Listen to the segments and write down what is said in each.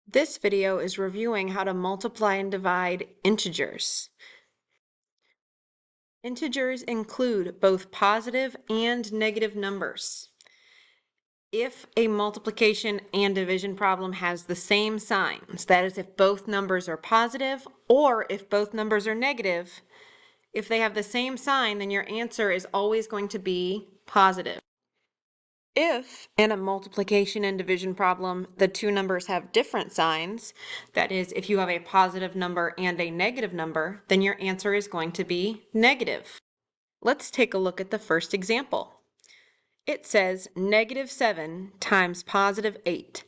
This video is reviewing how to multiply and divide integers. Integers include both positive and negative numbers. If a multiplication and division problem has the same signs, that is if both numbers are positive or if both numbers are negative, if they have the same sign, then your answer is always going to be positive. If, in a multiplication and division problem, the two numbers have different signs, that is, if you have a positive number and a negative number, then your answer is going to be negative. Let's take a look at the first example. It says -7 times +8.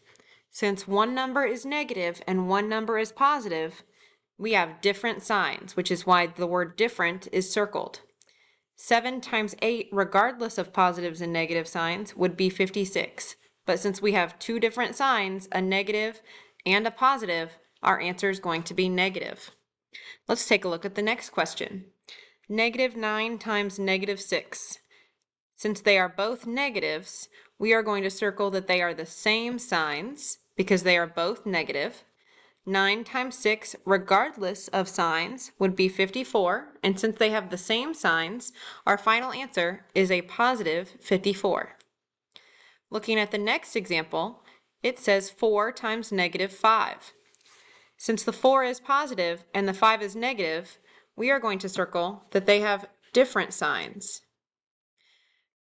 Since one number is negative and one number is positive, we have different signs, which is why the word different is circled. 7 times 8, regardless of positives and negative signs, would be 56. But since we have two different signs, a negative and a positive, our answer is going to be negative. Let's take a look at the next question. -9 times -6. Since they are both negatives, we are going to circle that they are the same signs because they are both negative. 9 times 6, regardless of signs, would be 54, and since they have the same signs, our final answer is a positive 54. Looking at the next example, it says 4 times -5. Since the 4 is positive and the 5 is negative, we are going to circle that they have different signs.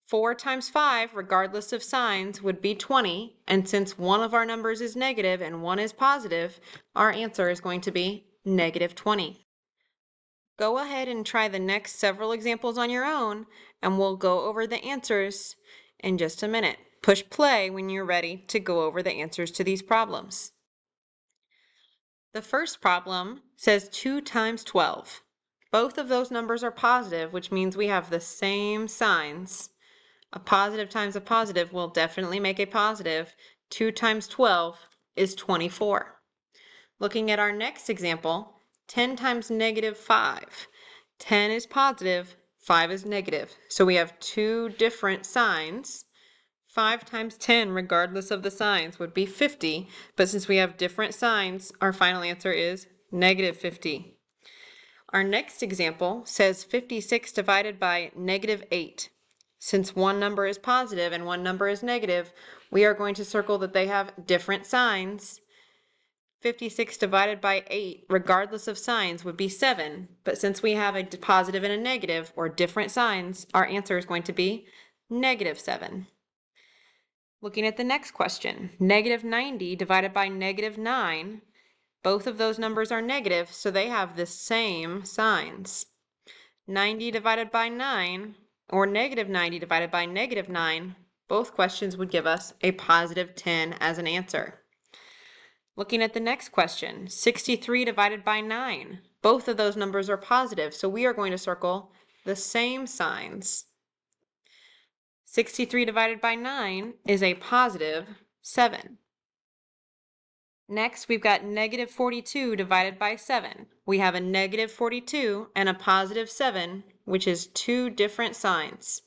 4 times 5, regardless of signs, would be 20, and since one of our numbers is negative and one is positive, our answer is going to be -20. Go ahead and try the next several examples on your own, and we'll go over the answers in just a minute. Push play when you're ready to go over the answers to these problems. The first problem says 2 times 12. Both of those numbers are positive, which means we have the same signs. A positive times a positive will definitely make a positive. 2 times 12 is 24. Looking at our next example, 10 times -5. 10 is positive, 5 is negative. So we have two different signs. 5 times 10, regardless of the signs, would be 50. But since we have different signs, our final answer is -50. Our next example says 56 divided by -8. Since one number is positive and one number is negative, we are going to circle that they have different signs. 56 divided by 8, regardless of signs, would be 7. But since we have a positive and a negative, or different signs, our answer is going to be -7. Looking at the next question, -90 divided by -9. Both of those numbers are negative, so they have the same signs. 90 divided by 9, or -90 divided by -9, both questions would give us a positive 10 as an answer. Looking at the next question, 63 divided by 9. Both of those numbers are positive, so we are going to circle the same signs. 63 divided by 9 is a positive 7. Next, we've got -42 divided by 7. We have a -42 and a positive 7, which is two different signs.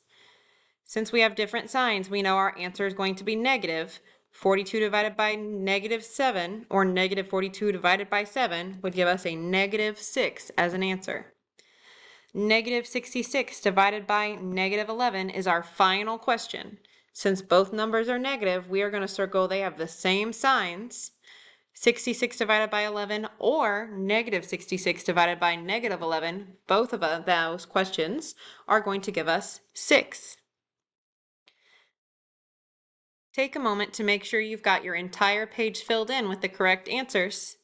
Since we have different signs, we know our answer is going to be negative. 42 divided by -7, or -42 divided by 7, would give us a -6 as an answer. -66 divided by -11 is our final question. Since both numbers are negative, we are going to circle they have the same signs. 66 divided by 11 or -66 divided by -11, both of those questions are going to give us 6. Take a moment to make sure you've got your entire page filled in with the correct answers.